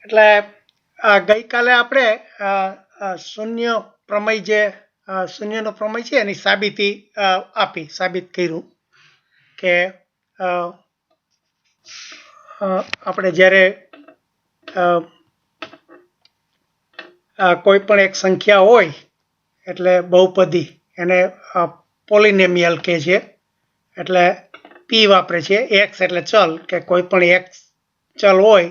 એટલે ગઈકાલે આપણે શૂન્ય પ્રમેય જે શૂન્યનો પ્રમેય છે એની સાબિતી સાબિત કર્યું કે આપણે જ્યારે કોઈ પણ એક સંખ્યા હોય એટલે બહુપદી એને પોલિનોમિયલ કહે છે એટલે પી વાપરે છે એક્સ એટલે ચલ કે કોઈ પણ એક્સ ચલ હોય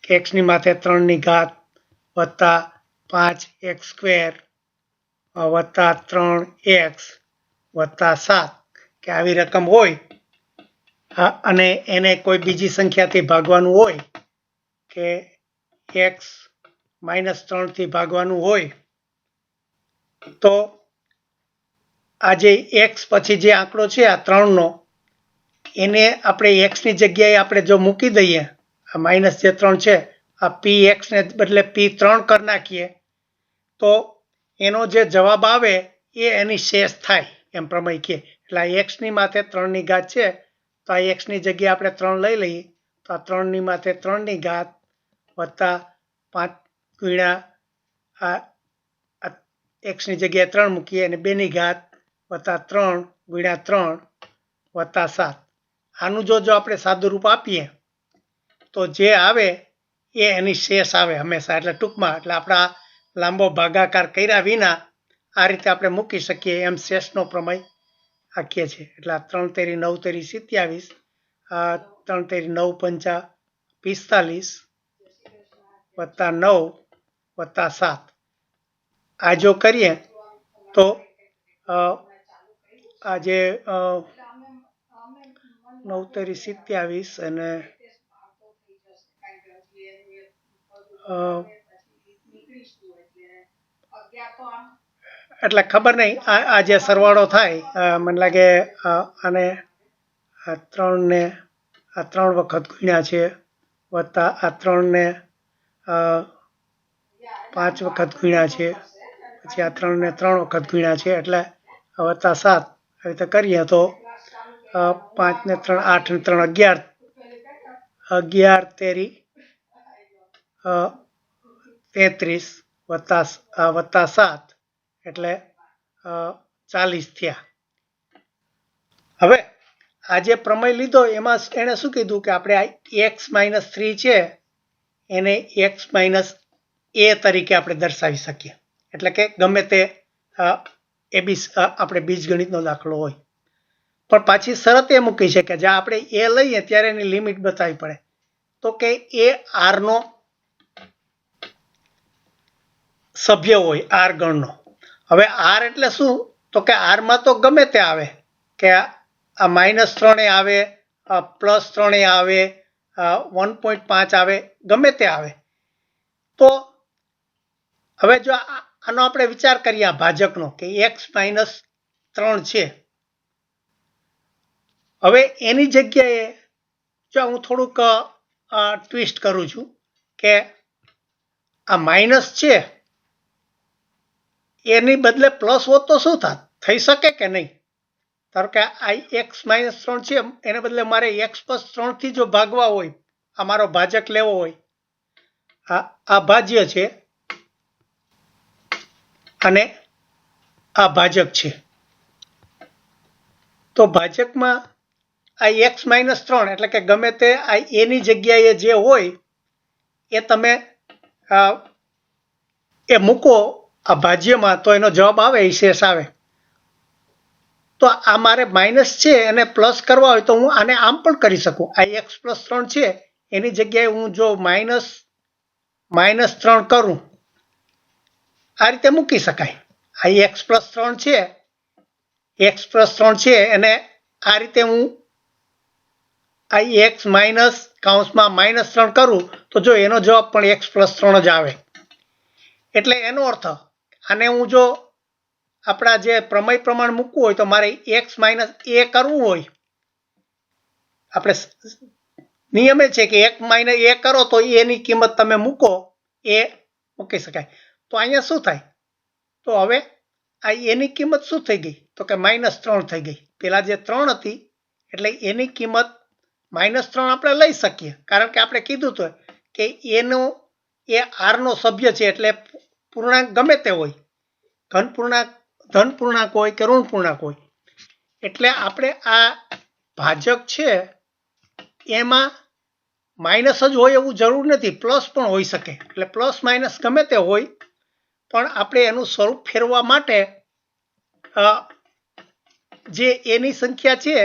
કે એક્સની માથે 3 ઘાત વત્તા 5 એક્સ સ્ક્વેર વત્તા 3 એક્સ વત્તા 7 કે આવી રકમ હોય અને એને કોઈ બીજી સંખ્યાથી ભાગવાનું હોય કે એક્સ -3 થી ભાગવાનું હોય તો આ જે એક્સ પછી જે આંકડો છે આ 3 નો એને આપણે એક્સ ની જગ્યાએ આપણે જો મૂકી દઈએ આ માઇનસ જે 3 છે આ પી એક્સ ને બદલે p3 કરી નાખીએ તો એનો જે જવાબ આવે એ એની શેષ થાય એમ પ્રમેય કહે એટલે એક્સ ની માથે 3 ઘાત છે તો આ એક્સ ની જગ્યાએ આપણે 3 લઈ લઈએ તો આ 3 ની માથે 3 ઘાત વત્તા 5 ગુણ્યા આ એક્સ ની જગ્યાએ 3 મૂકીએ અને 2 ઘાત વત્તા 3 ગુણ્યા 3 વત્તા 7 આનું જો આપણે સાદું રૂપ આપીએ તો જે આવે એ એની શેષ આવે હંમેશા એટલે ટૂંકમાં એટલે આપણા લાંબો ભાગાકાર કર્યા વિના આ રીતે આપણે મૂકી શકીએ એમ શેષનો પ્રમેય આખીએ છીએ એટલે 3 તેરી 9 તેરી 27 3 તેરી 9 પંચા 45 વત્તા 9 વત્તા 7 આ જો કરીએ તો આ જે 9 તેરી 27 અને એટલે ખબર નહીં આ જે સરવાળો થાય મને લાગે આને 3 ને આ 3 વખત ગુણ્યા છે વત્તા આ 3 ને 5 વખત ગુણ્યા છે પછી આ 3 ને 3 વખત ગુણ્યા છે એટલે વત્તા 7 આવી રીતે કરીએ તો 5 ને 3 8 ને 3 11 11 તેરી 33 વત્તા 7 એટલે 40 થયા હવે આ જે પ્રમેય લીધો એમાં એને શું કીધું કે આપણે x - 3 છે એને x - a તરીકે આપણે દર્શાવી શકીએ એટલે કે ગમે તે આપણે બીજગણિતનો દાખલો હોય પણ પાછી શરત એ મૂકી છે કે જ્યાં આપણે a લઈએ ત્યારે એની લિમિટ બતાવવી પડે તો કે એ r નો સભ્ય હોય આર ગણનો હવે આર એટલે શું તો કે આર માં તો ગમે તે આવે કે આ -3 આવે +3 આવે 1.5 આવે ગમે તે આવે તો હવે જો આનો આપણે વિચાર કરીએ આ ભાજકનો કે x - 3 છે હવે એની જગ્યાએ જો હું થોડુંક ટ્વિસ્ટ કરું છું કે આ માઇનસ છે એની બદલે પ્લસ હોત તો શું થાત થઈ શકે કે નહીં ધારો કે આ x - 3 છે એને બદલે મારે x + 3 થી જો ભાગવા હોય આ મારો ભાજક લેવો હોય આ ભાજ્ય છે અને આ ભાજક છે તો ભાજકમાં આ x - 3 એટલે કે ગમે તે આ એની જગ્યાએ જે હોય એ તમે એ મૂકો આ ભાજ્યમાં તો એનો જવાબ આવે એ શેષ આવે તો આ મારે માઇનસ છે એને પ્લસ કરવા હોય તો હું આને આમ પણ કરી શકું આ x + 3 છે એની જગ્યાએ હું જો -3 કરું આ રીતે મૂકી શકાય આ x + 3 છે x + 3 છે અને આ રીતે હું આ x -3 કરું તો જો એનો જવાબ પણ x + 3 જ આવે એટલે એનો અર્થ આને હું જો આપણા જે પ્રમેય પ્રમાણ મૂકવું હોય તો મારે x - a કરવું હોય આપણે નિયમ છે કે x - a કરો તો એની કિંમત તમે મૂકો એ મૂકી શકાય તો અહીંયા શું થાય તો હવે આ એની કિંમત શું થઈ ગઈ તો કે -3 થઈ ગઈ પેલા જે 3 હતી એટલે એની કિંમત -3 આપણે લઈ શકીએ કારણ કે આપણે કીધું તો કે એનો એ આરનો સભ્ય છે, એટલે પૂર્ણાંક ગમે તે હોય, ધન પૂર્ણાંક હોય કે ઋણ પૂર્ણાંક હોય, એટલે આપણે આ ભાજક છે એમાં માઇનસ જ હોય એવું જરૂર નથી, પ્લસ પણ હોઈ શકે. એટલે પ્લસ માઇનસ ગમે તે હોય, પણ આપણે એનું સ્વરૂપ ફેરવવા માટે જે એની સંખ્યા છે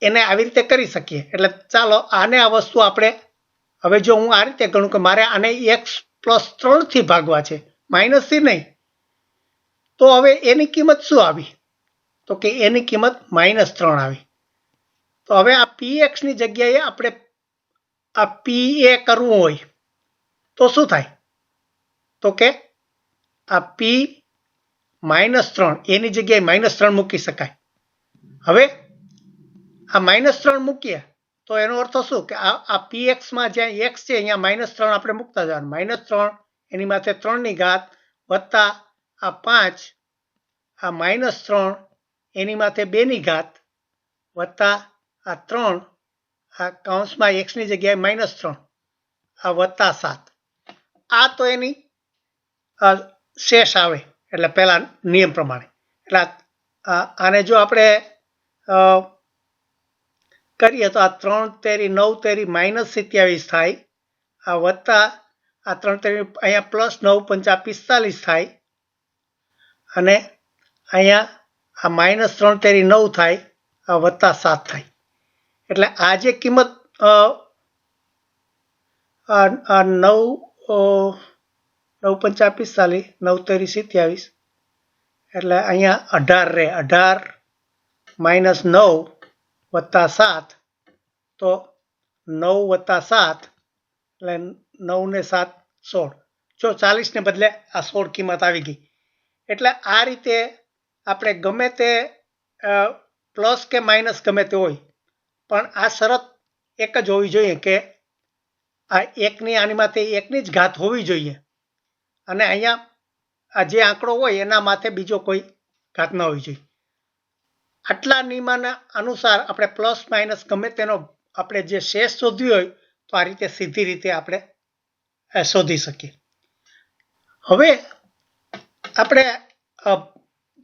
એને આવી રીતે કરી શકીએ. એટલે ચાલો આને આ વસ્તુ આપણે હવે જો હું આ રીતે ગણું કે મારે આને x+3 થી ભાગવા છે, માઇનસ થી નહીં, તો હવે એની કિંમત શું આવી? તો કે એની કિંમત -3 આવી. તો હવે આ px ની જગ્યાએ આપણે આ pa કરવું હોય તો શું થાય? તો કે આ p -3 એની જગ્યાએ -3 મૂકી શકાય. હવે આ -3 મૂકીએ તો એનો અર્થ શું કે આ px માં જ્યાં x છે અહીંયા -3 આપણે મૂકતા જવાનું. -3 એની માથે 3 ની ઘાત વત્તા આ 5, આ -3 એની માથે 2 ની ઘાત વત્તા આ 3, આ કૌંસમાં x ની જગ્યાએ -3, આ વત્તા 7. આ તો એની શેષ આવે, એટલે પહેલા નિયમ પ્રમાણે. એટલે આને જો આપણે કરીએ તો આ 3 તેરી 9 તેરી -27 થાય, આ વત્તા આ 3 તેરી અહીંયા પ્લસ 9 પંચા 45 થાય, અને અહીંયા આ -3 તેરી 9 થાય, આ વત્તા 7 થાય. એટલે આ જે કિંમત 9 પંચા 45, 9 તેરી 27, એટલે અહીંયા 18 રહે. 18 -9 વત્તા 7, તો 9 વત્તા 7 એટલે 9 ને 7 16. જો 40 ને બદલે આ 16 કિંમત આવી ગઈ. એટલે આ રીતે આપણે ગમે તે પ્લસ કે માઇનસ ગમે તે હોય, પણ આ શરત એક જ હોવી જોઈએ કે આ એકની આની માથે એકની જ ઘાત હોવી જોઈએ, અને અહીંયા આ જે આંકડો હોય એના માથે બીજો કોઈ ઘાત ન હોવી જોઈએ. આટલા નિયમના અનુસાર આપણે પ્લસ માઇનસ ગમે તેનો આપણે જે શેષ શોધ્યું હોય તો આ રીતે સીધી રીતે આપણે શોધી શકીએ. હવે આપણે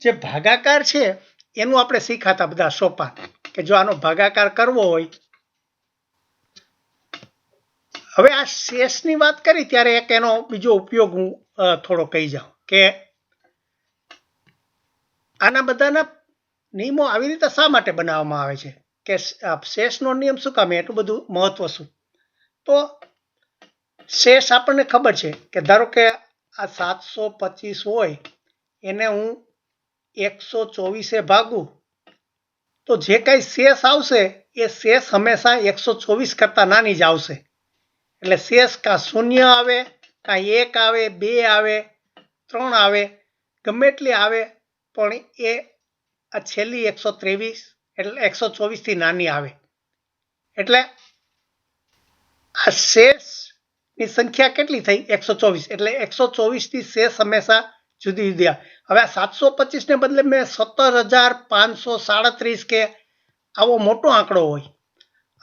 જે ભાગાકાર છે એનું આપણે શીખાતા બધા સોપાન, કે જો આનો ભાગાકાર કરવો હોય. હવે આ શેષની વાત કરી ત્યારે એક એનો બીજો ઉપયોગ હું થોડો કહી જાઉં કે આના બધાના નિયમો આવી રીતે શા માટે બનાવવામાં આવે છે, કે શેષનો નિયમ શું કામ, એટલું બધું મહત્વ શું? તો શેષ આપણને ખબર છે કે ધારો કે આ 725 હોય એને હું 124 ભાગું તો જે કઈ શેષ આવશે એ શેષ હંમેશા 124 કરતા નાની જ આવશે. એટલે શેષ કાં 0 આવે, કાં 1 આવે, 2 આવે, 3 આવે, ગમે એટલી આવે, પણ એ આ છેલ્લી 123 એટલે 124 થી નાની આવે. એટલે આ શેષની સંખ્યા કેટલી થઈ? 124. એટલે 124 થી શેષ હંમેશા જુદી જુદી આવે. હવે આ 725 ને બદલે મેં 17,537 કે આવો મોટો આંકડો હોય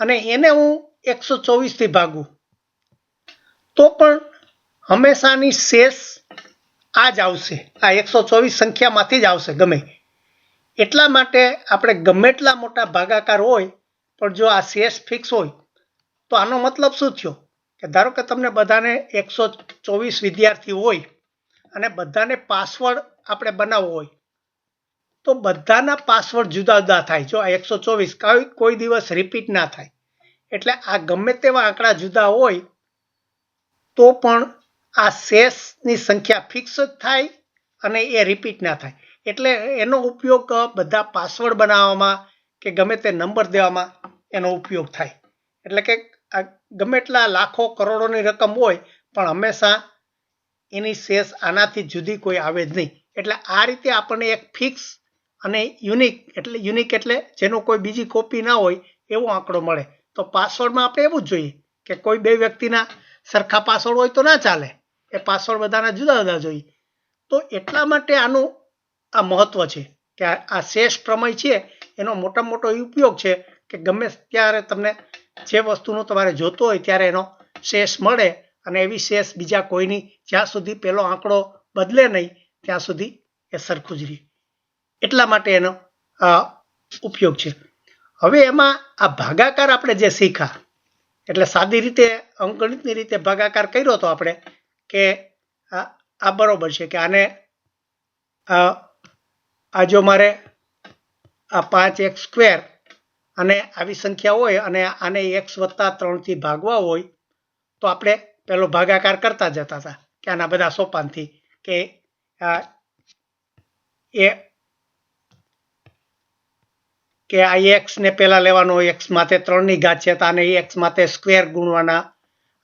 અને એને હું 124 થી ભાગું તો પણ હંમેશાની શેષ આ જ આવશે, આ 124 સંખ્યામાંથી જ આવશે ગમે. એટલા માટે આપણે ગમે એટલા મોટા ભાગાકાર હોય પણ જો આ શેષ ફિક્સ હોય તો આનો મતલબ શું થયો કે ધારો કે તમને બધાને 124 વિદ્યાર્થી હોય અને બધાને પાસવર્ડ આપણે બનાવવો હોય તો બધાના પાસવર્ડ જુદા જુદા થાય. જો આ 124 કોઈ દિવસ રિપીટ ના થાય. એટલે આ ગમે તેવા આંકડા જુદા હોય તો પણ આ શેષની સંખ્યા ફિક્સ જ થાય અને એ રિપીટ ના થાય. એટલે એનો ઉપયોગ બધા પાસવર્ડ બનાવવામાં કે ગમે તે નંબર દેવામાં એનો ઉપયોગ થાય. એટલે કે ગમે એટલા લાખો કરોડોની રકમ હોય પણ હંમેશા એની શેષ આનાથી જુદી કોઈ આવે જ નહીં. એટલે આ રીતે આપણને એક ફિક્સ અને યુનિક એટલે જેનો કોઈ બીજી કોપી ના હોય એવો આંકડો મળે. તો પાસવર્ડમાં આપણે એવું જ જોઈએ કે કોઈ બે વ્યક્તિના સરખા પાસવર્ડ હોય તો ના ચાલે, એ પાસવર્ડ બધાના જુદા જુદા જોઈએ. તો એટલા માટે આનું આ મહત્વ છે કે આ શેષ પ્રમેય છે એનો મોટામાં મોટો ઉપયોગ છે કે ગમે ત્યારે તમને જે વસ્તુનો તમારે જોતો હોય ત્યારે એનો શેષ મળે અને એવી શેષ બીજા કોઈની જ્યાં સુધી પેલો આંકડો બદલે નહીં ત્યાં સુધી એ સરખું જ રહે. એટલા માટે એનો ઉપયોગ છે. હવે એમાં આ ભાગાકાર આપણે જે શીખ્યા એટલે સાદી રીતે અંકગણિતની રીતે ભાગાકાર કર્યો તો આપણે કે આ બરોબર છે કે આને આ જો મારે આ 5x² અને આવી સંખ્યા હોય અને આને x + 3 થી ભાગવા હોય તો આપણે પેલો ભાગાકાર કરતા જતા હતા કે આના બધા સોપાનથી કે આ x ને પહેલા લેવાનો x માથે 3 ની ઘાત છે તો આને x માથે સ્ક્વેર ગુણવાના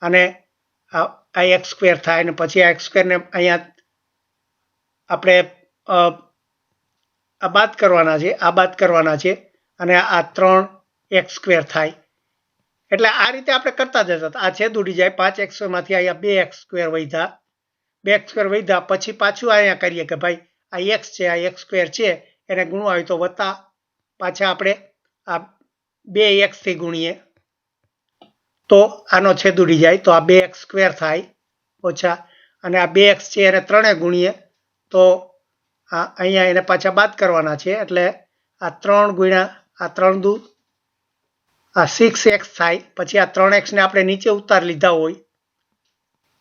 અને આ x² થાય અને પછી આ x² ને અહીંયા આપણે આ બાદ કરવાના છે અને આ 3x² થાય. એટલે આ રીતે આપણે કરતા જતા હતા. આ છેદ ઉડી જાય 5x² માંથી અહીંયા 2x² વધ્યા પછી પાછું અહીંયા કરીએ કે ભાઈ આ x છે આ x² છે એને ગુણવા હોય તો વત્તા પાછા આપણે આ 2x થી ગુણીએ તો આનો છેદ ઉડી જાય તો આ 2x² થાય ઓછા અને આ 2x છે એને 3 ગુણીએ તો અહીંયા એને પાછા બાદ કરવાના છે એટલે આ 3 ગુણ્યા આ 3 દુ આ 6x થાય. પછી આ 3x ને આપણે નીચે ઉતાર લીધા હોય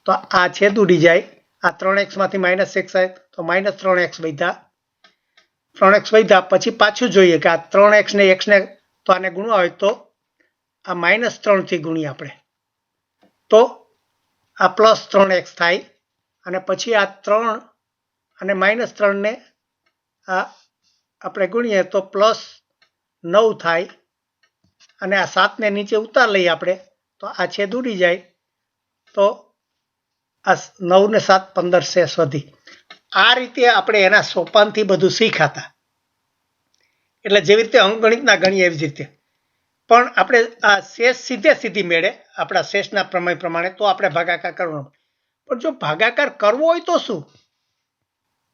તો આ છેદ ઉડી જાય. આ 3x માંથી -6 થાય તો -3x વધ્યા પછી પાછું જોઈએ કે આ 3x ને x ને તો આને ગુણવા હોય તો આ -3 થી ગુણીએ આપણે તો આ +3x થાય અને પછી આ 3 અને -3 ને આ આપણે ગુણીએ તો +9 થાય અને આ 7 ને નીચે ઉતાર લઈએ આપણે તો આ છેદ ઉડી જાય તો આ 9 ને 7 15 શેષ વધી. આ રીતે આપણે એના સોપાનથી બધું શીખાતા. એટલે જેવી રીતે અંકગણિતના ગણીએ એવી જ રીતે પણ આપણે આ શેષ સીધી મેળે આપણા શેષના પ્રમેય પ્રમાણે તો આપણે ભાગાકાર કરવાનો. પણ જો ભાગાકાર કરવો હોય તો શું?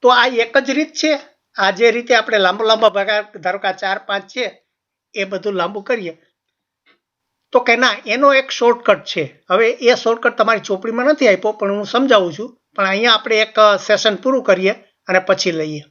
તો આ એક જ રીત છે. આ જે રીતે આપણે લાંબા ભાગાકાર ધારો કે 4 5 છે એ બધું લાંબુ કરીએ તો કે ના એનો એક શોર્ટકટ છે. હવે એ શોર્ટકટ તમારી ચોપડીમાં નથી આપ્યો પણ હું સમજાવું છું. પણ અહીંયા આપણે એક સેશન પૂરું કરીએ અને પછી લઈએ.